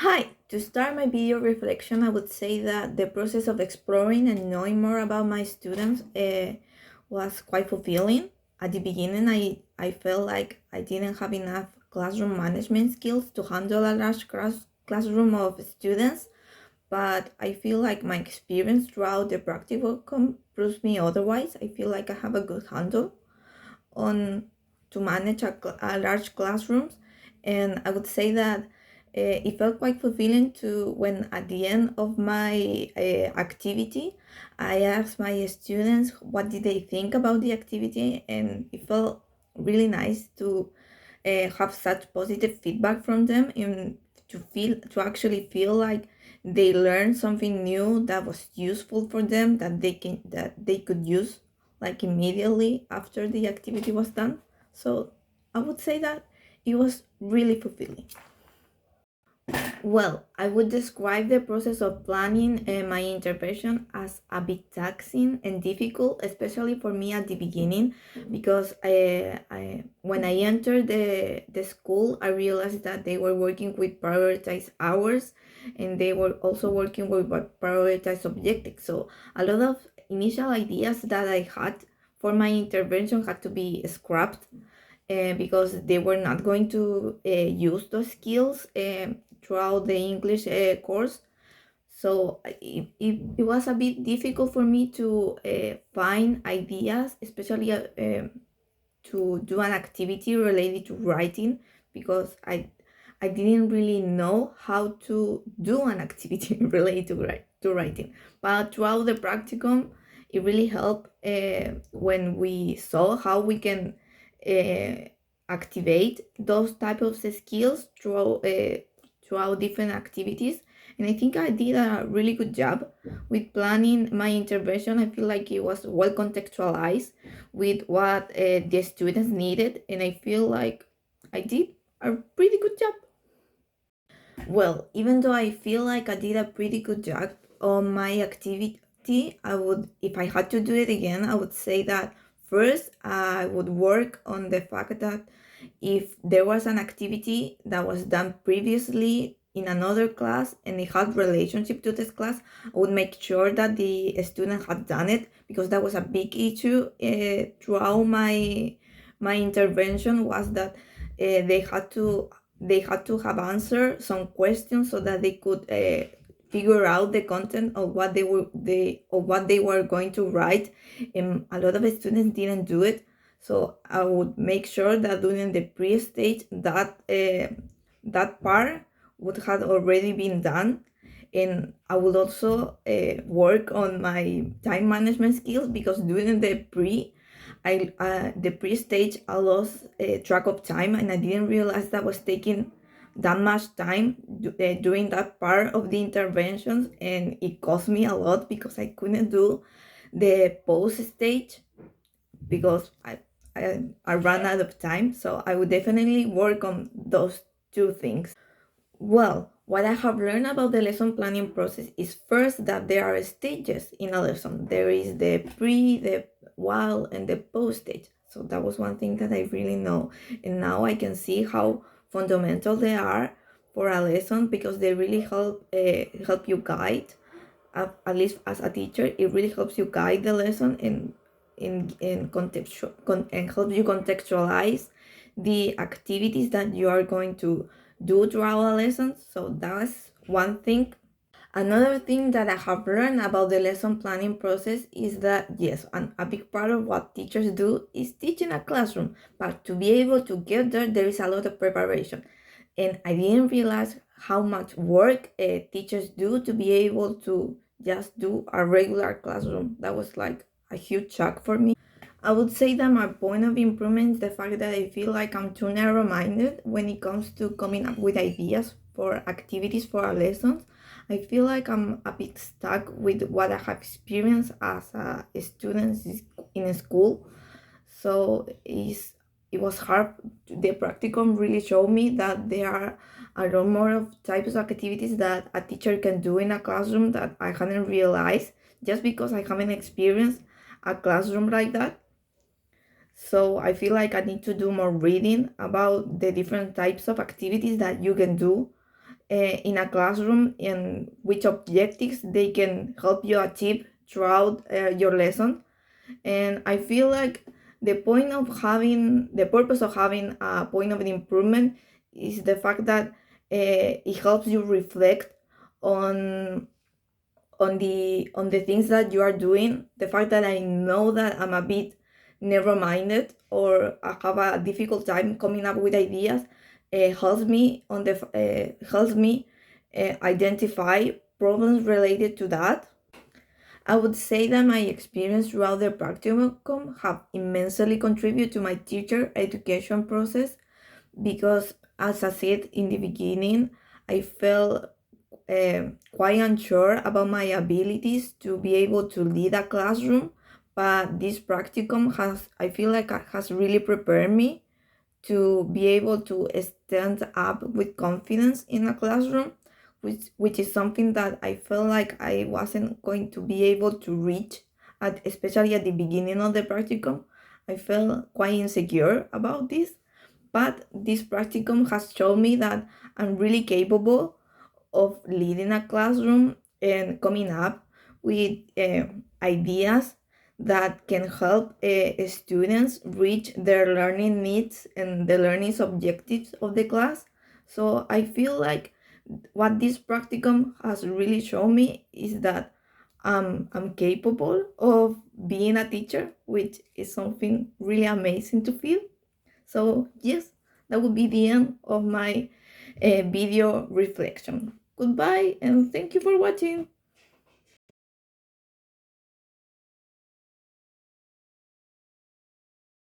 Hi! To start my video reflection, I would say that the process of exploring and knowing more about my students was quite fulfilling. At the beginning, I felt like I didn't have enough classroom management skills to handle a large classroom of students, but I feel like my experience throughout the practical proves me otherwise. I feel like I have a good handle on to manage a large classrooms, and I would say that it felt quite fulfilling to when at the end of my activity I asked my students what did they think about the activity, and it felt really nice to have such positive feedback from them and to actually feel like they learned something new that was useful for them that they could use like immediately after the activity was done. So I would say that it was really fulfilling. Well, I would describe the process of planning my intervention as a bit taxing and difficult, especially for me at the beginning, because when I entered the school, I realized that they were working with prioritized hours and they were also working with prioritized objectives. So a lot of initial ideas that I had for my intervention had to be scrapped because they were not going to use those skills throughout the English course. So it was a bit difficult for me to find ideas, especially to do an activity related to writing, because I didn't really know how to do an activity related to writing. But throughout the practicum, it really helped when we saw how we can uh, activate those type of skills throughout different activities. And I think I did a really good job with planning my intervention. I feel like it was well contextualized with what the students needed, and I feel like I did a pretty good job. Well, even though I feel like I did a pretty good job on my activity, I would, if I had to do it again, I would say that first I would work on the fact that if there was an activity that was done previously in another class and it had relationship to this class, I would make sure that the student had done it, because that was a big issue throughout my intervention, was that they had to have answered some questions so that they could figure out the content of what they were going to write, and a lot of students didn't do it. So I would make sure that during the pre-stage that part would have already been done, and I would also work on my time management skills, because during the pre-stage I lost track of time, and I didn't realize that was taking that much time doing that part of the interventions, and it cost me a lot because I couldn't do the post stage because I ran out of time. So I would definitely work on those two things. Well, what I have learned about the lesson planning process is first that there are stages in a lesson. There is the pre, the while, and the post stage. So that was one thing that I really know. And now I can see how fundamental they are for a lesson, because they really help you guide. At least as a teacher, it really helps you guide the lesson and helps you contextualize the activities that you are going to do throughout a lesson. So that's one thing. Another thing that I have learned about the lesson planning process is that, yes, a big part of what teachers do is teach in a classroom, but to be able to get there, there is a lot of preparation. And I didn't realize how much work teachers do to be able to just do a regular classroom. That was like a huge shock for me. I would say that my point of improvement is the fact that I feel like I'm too narrow-minded when it comes to coming up with ideas for activities for our lessons. I feel like I'm a bit stuck with what I have experienced as a student in school. So it was hard. The practicum really showed me that there are a lot more of types of activities that a teacher can do in a classroom that I hadn't realized just because I haven't experienced a classroom like that. So I feel like I need to do more reading about the different types of activities that you can do in a classroom and which objectives they can help you achieve throughout your lesson. And I feel like the purpose of having a point of improvement is the fact that it helps you reflect on on the things that you are doing. The fact that I know that I'm a bit narrow-minded or I have a difficult time coming up with ideas helps me identify problems related to that. I would say that my experience throughout the practicum have immensely contributed to my teacher education process because, as I said in the beginning, I felt quite unsure about my abilities to be able to lead a classroom. But this practicum I feel like, has really prepared me to be able to stand up with confidence in a classroom, which is something that I felt like I wasn't going to be able to reach especially at the beginning of the practicum. I felt quite insecure about this, but this practicum has shown me that I'm really capable of leading a classroom and coming up with ideas that can help students reach their learning needs and the learning objectives of the class. So I feel like what this practicum has really shown me is that I'm capable of being a teacher, which is something really amazing to feel. So, yes, that would be the end of my video reflection. Goodbye and thank you for watching.